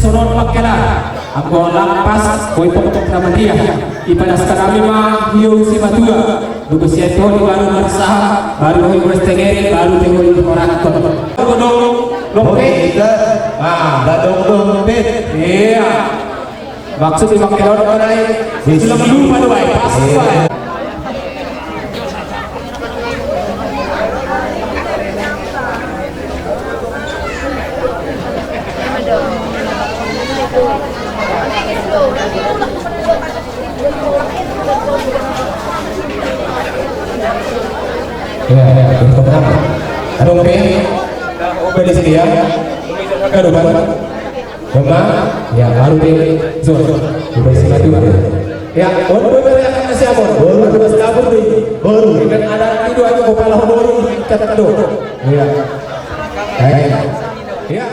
Soron Makela aku lapas koi pokok nama dia ipadas kami mah hiu si matua lubus itu baru bersah baru koi berstengeri baru tengok orang kon godong dompet gadong dompet iya maksud Makela orang lain belum lupa doa pas untuk apa? Dompet udah di sini ya. Aduh baru ya baru di zon udah sini tuh ya baru yang kasih abon baru kasih abon baru kan ada itu aja kepala baru kata tuh ya